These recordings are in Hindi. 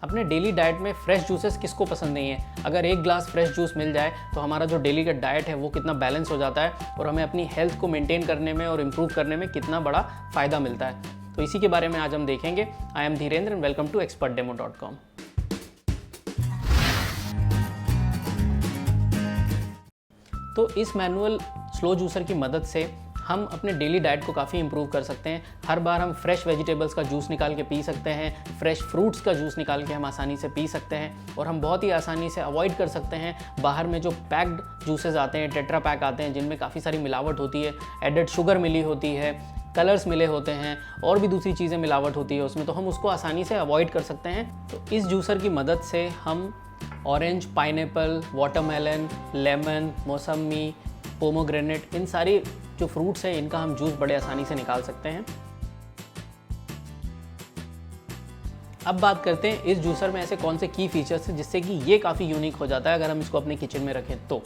अपने डेली डाइट में फ्रेश जूसेस किसको पसंद नहीं है। अगर एक ग्लास फ्रेश जूस मिल जाए तो हमारा जो डेली का डाइट है वो कितना बैलेंस हो जाता है और हमें अपनी हेल्थ को मेंटेन करने में और इम्प्रूव करने में कितना बड़ा फ़ायदा मिलता है। तो इसी के बारे में आज हम देखेंगे। I am Dhirendra and welcome to expertdemo.com। तो इस मैनुअल स्लो जूसर की मदद से हम अपने डेली डाइट को काफ़ी इंप्रूव कर सकते हैं। हर बार हम फ्रेश वेजिटेबल्स का जूस निकाल के पी सकते हैं, फ्रेश फ्रूट्स का जूस निकाल के हम आसानी से पी सकते हैं और हम बहुत ही आसानी से अवॉइड कर सकते हैं बाहर में जो पैक्ड जूसेस आते हैं, टेट्रा पैक आते हैं, जिनमें काफ़ी सारी मिलावट होती है, एडेड शुगर मिली होती है, कलर्स मिले होते हैं और भी दूसरी चीज़ें मिलावट होती है उसमें, तो हम उसको आसानी से अवॉइड कर सकते हैं। तो इस जूसर की मदद से हम ऑरेंज, पाइनएप्पल, वाटरमेलन, लेमन, मौसमी, पोमोग्रेनेट, इन सारी जो फ्रूट्स हैं इनका हम जूस बड़े आसानी से निकाल सकते हैं। अब बात करते हैं इस जूसर में ऐसे कौन से की फीचर्स हैं जिससे कि ये काफ़ी यूनिक हो जाता है अगर हम इसको अपने किचन में रखें तो।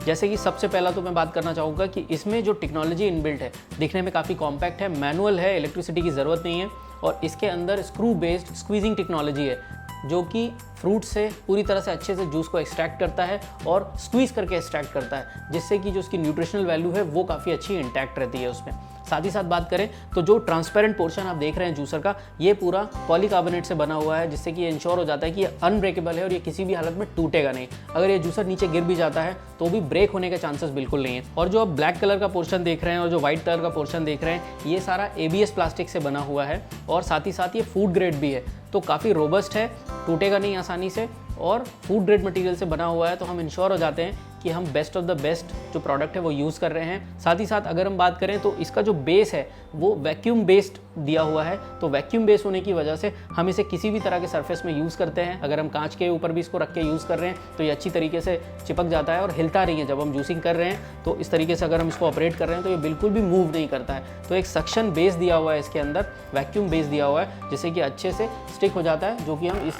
जैसे कि सबसे पहला तो मैं बात करना चाहूँगा कि इसमें जो टेक्नोलॉजी इनबिल्ट है दिखने में काफ़ी कॉम्पैक्ट है, मैनुअल है, इलेक्ट्रिसिटी की ज़रूरत नहीं है और इसके अंदर स्क्रू बेस्ड स्क्वीजिंग टेक्नोलॉजी है जो कि फ्रूट से पूरी तरह से अच्छे से जूस को एक्सट्रैक्ट करता है और स्क्वीज़ करके एक्सट्रैक्ट करता है, जिससे कि जो उसकी न्यूट्रिशनल वैल्यू है वो काफ़ी अच्छी इंटैक्ट रहती है उसमें। साथ ही साथ बात करें तो जो ट्रांसपेरेंट पोर्शन आप देख रहे हैं जूसर का, ये पूरा पॉलीकार्बोनेट से बना हुआ है, जिससे कि ये इंश्योर हो जाता है कि ये अनब्रेकेबल है और ये किसी भी हालत में टूटेगा नहीं। अगर ये जूसर नीचे गिर भी जाता है तो भी ब्रेक होने के चांसेस बिल्कुल नहीं है। और जो आप ब्लैक कलर का पोर्शन देख रहे हैं और जो व्हाइट कलर का पोर्शन देख रहे हैं, ये सारा ABS प्लास्टिक से बना हुआ है और साथ ही साथ ये फूड ग्रेड भी है, तो काफ़ी रोबस्ट है, टूटेगा नहीं आसानी से और फूड ग्रेड मटेरियल से बना हुआ है। तो हम इंश्योर हो जाते हैं कि हम बेस्ट ऑफ द बेस्ट जो प्रोडक्ट है वो यूज़ कर रहे हैं। साथ ही साथ अगर हम बात करें तो इसका जो बेस है वो वैक्यूम बेस्ड दिया हुआ है, तो वैक्यूम बेस होने की वजह से हम इसे किसी भी तरह के सरफेस में यूज़ करते हैं। अगर हम कांच के ऊपर भी इसको रख के यूज़ कर रहे हैं तो ये अच्छी तरीके से चिपक जाता है और हिलता नहीं है। जब हम जूसिंग कर रहे हैं तो इस तरीके से अगर हम इसको ऑपरेट कर रहे हैं तो ये बिल्कुल भी मूव नहीं करता है। तो एक सक्शन बेस दिया हुआ है इसके अंदर, वैक्यूम बेस दिया हुआ है, जिससे कि अच्छे से स्टिक हो जाता है, जो कि हम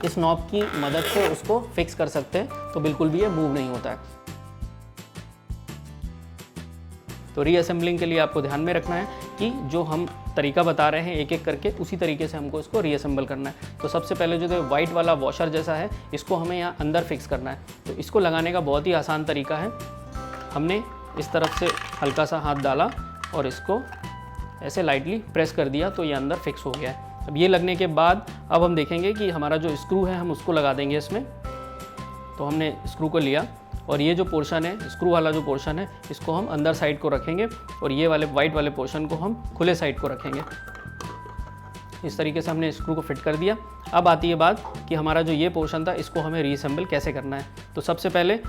इस नॉब की मदद से उसको फिक्स कर सकते हैं, तो बिल्कुल भी ये मूव नहीं होता है। तो रीअसेंबलिंग के लिए आपको ध्यान में रखना है कि जो हम तरीका बता रहे हैं एक एक करके, उसी तरीके से हमको इसको रीअसेंबल करना है। तो सबसे पहले जो वाइट वाला वॉशर जैसा है इसको हमें यहाँ अंदर फिक्स करना है। तो इसको लगाने का बहुत ही आसान तरीका है। हमने इस तरफ से हल्का सा हाथ डाला और इसको ऐसे लाइटली प्रेस कर दिया तो ये अंदर फिक्स हो गया है। अब ये लगने के बाद अब हम देखेंगे कि हमारा जो स्क्रू है हम उसको लगा देंगे इसमें। तो हमने स्क्रू को लिया और ये जो पोर्शन है, स्क्रू वाला जो पोर्शन है, इसको हम अंदर साइड को रखेंगे और ये वाले वाइट वाले पोर्शन को हम खुले साइड को रखेंगे। इस तरीके से हमने स्क्रू को फिट कर दिया। अब आती है बात कि हमारा जो ये पोर्शन था इसको हमें रीअसेंबल कैसे करना है। तो सबसे पहले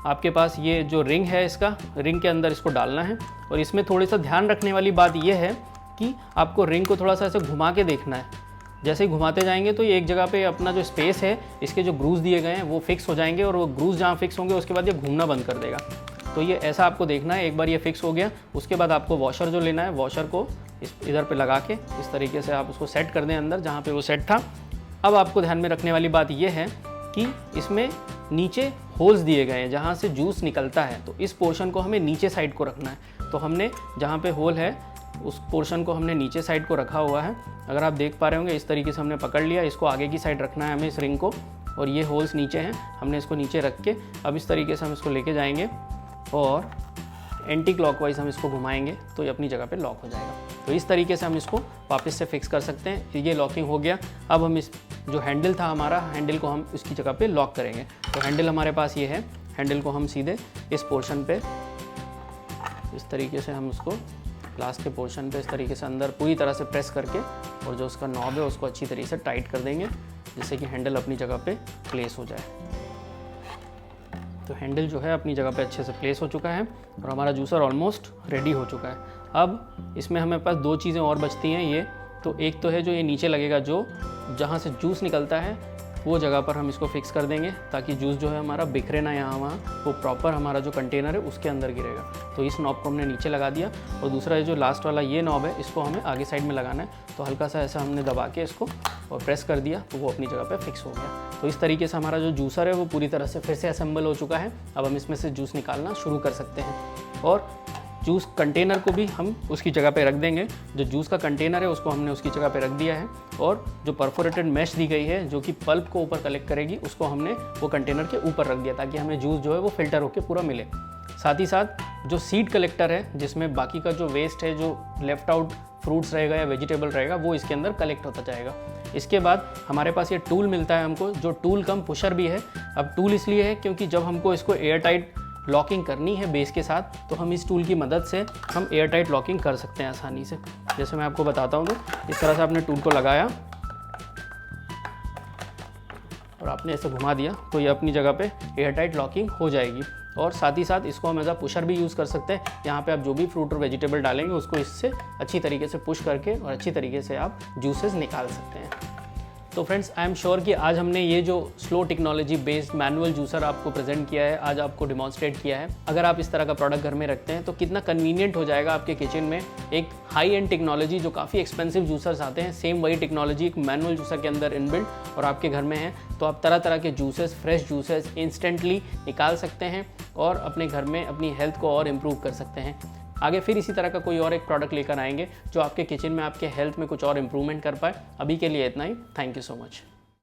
आपके पास ये जो रिंग है, इसका रिंग के अंदर इसको डालना है और इसमें थोड़ी सा ध्यान रखने वाली बात ये है कि आपको रिंग को थोड़ा सा ऐसे घुमा के देखना है। जैसे ही घुमाते जाएंगे तो ये एक जगह पे अपना जो स्पेस है, इसके जो ग्रूज दिए गए हैं वो फिक्स हो जाएंगे और वो ग्रूज जहाँ फिक्स होंगे उसके बाद ये घूमना बंद कर देगा। तो ये ऐसा आपको देखना है। एक बार ये फिक्स हो गया उसके बाद आपको वॉशर जो लेना है, वॉशर को इधर पे लगा के इस तरीके से आप उसको सेट कर दें अंदर जहाँ पे वो सेट था। अब आपको ध्यान में रखने वाली बात ये है कि इसमें नीचे होल्स दिए गए हैं जहाँ से जूस निकलता है, तो इस पोर्शन को हमें नीचे साइड को रखना है। तो हमने जहाँ पे होल है उस पोर्शन को हमने नीचे साइड को रखा हुआ है। अगर आप देख पा रहे होंगे इस तरीके से हमने पकड़ लिया, इसको आगे की साइड रखना है हमें इस रिंग को, और ये होल्स नीचे हैं, हमने इसको नीचे रख के अब इस तरीके से हम इसको लेके जाएंगे और एंटी क्लॉकवाइज हम इसको घुमाएंगे तो ये अपनी जगह पे लॉक हो जाएगा। तो इस तरीके से हम इसको वापस से फिक्स कर सकते हैं। ये लॉकिंग हो गया। अब हम इस जो हैंडल था हमारा, हैंडल को हम इसकी जगह पे लॉक करेंगे। तो हैंडल हमारे पास ये है, हैंडल को हम सीधे इस पोर्शन पे इस तरीके से हम उसको लास्ट के पोर्शन पे इस तरीके से अंदर पूरी तरह से प्रेस करके और जो उसका नॉब है उसको अच्छी तरीके से टाइट कर देंगे जिससे कि हैंडल अपनी जगह पे प्लेस हो जाए। तो हैंडल जो है अपनी जगह पे अच्छे से प्लेस हो चुका है और हमारा जूसर ऑलमोस्ट रेडी हो चुका है। अब इसमें हमें पास दो चीज़ें और बचती हैं। ये तो एक तो है जो ये नीचे लगेगा, जो जहाँ से जूस निकलता है वो जगह पर हम इसको फिक्स कर देंगे ताकि जूस जो है हमारा बिखरे ना यहाँ वहाँ, वो प्रॉपर हमारा जो कंटेनर है उसके अंदर गिरेगा। तो इस नॉब को हमने नीचे लगा दिया और दूसरा जो लास्ट वाला ये नॉब है इसको हमें आगे साइड में लगाना है। तो हल्का सा ऐसा हमने दबा के इसको और प्रेस कर दिया तो वो अपनी जगह पे फिक्स हो गया। तो इस तरीके से हमारा जो जूसर है वो पूरी तरह से फिर से असेंबल हो चुका है। अब हम इसमें से जूस निकालना शुरू कर सकते हैं। और जूस कंटेनर को भी हम उसकी जगह पे रख देंगे। जो जूस का कंटेनर है उसको हमने उसकी जगह पे रख दिया है, और जो परफोरेटेड मैश दी गई है जो कि पल्प को ऊपर कलेक्ट करेगी, उसको हमने वो कंटेनर के ऊपर रख दिया ताकि हमें जूस जो है वो फिल्टर होकर पूरा मिले। साथ ही साथ जो सीड कलेक्टर है, जिसमें बाकी का जो वेस्ट है, जो लेफ्ट आउट फ्रूट्स रहेगा या वेजिटेबल रहेगा, वो इसके अंदर कलेक्ट होता जाएगा। इसके बाद हमारे पास ये टूल मिलता है हमको, जो टूल कम पुशर भी है। अब टूल इसलिए है क्योंकि जब हमको इसको एयर टाइट लॉकिंग करनी है बेस के साथ, तो हम इस टूल की मदद से हम एयर टाइट लॉकिंग कर सकते हैं आसानी से। जैसे मैं आपको बताता हूँ, तो इस तरह से आपने टूल को लगाया और आपने ऐसे घुमा दिया तो ये अपनी जगह पे एयर टाइट लॉकिंग हो जाएगी। और साथ ही साथ इसको हम एज अ पुशर भी यूज़ कर सकते हैं। यहाँ पे आप जो भी फ्रूट और वेजिटेबल डालेंगे उसको इससे अच्छी तरीके से पुश करके और अच्छी तरीके से आप जूसेस निकाल सकते हैं। तो फ्रेंड्स, आई एम श्योर कि आज हमने ये जो slow technology based manual juicer आपको प्रेजेंट किया है, आज आपको डिमॉन्स्ट्रेट किया है। अगर आप इस तरह का प्रोडक्ट घर में रखते हैं तो कितना कन्वीनियंट हो जाएगा आपके किचन में। एक हाई एंड टेक्नोलॉजी, जो काफ़ी एक्सपेंसिव जूसर्स आते हैं, सेम वही टेक्नोलॉजी एक मैनुअल जूसर के अंदर इनबिल्ट और आपके घर में है, तो आप तरह तरह के जूसेस, फ्रेश जूसेस इंस्टेंटली निकाल सकते हैं और अपने घर में अपनी हेल्थ को और इम्प्रूव कर सकते हैं। आगे फिर इसी तरह का कोई और एक प्रोडक्ट लेकर आएंगे जो आपके किचन में, आपके हेल्थ में कुछ और इम्प्रूवमेंट कर पाए। अभी के लिए इतना ही। Thank you so much.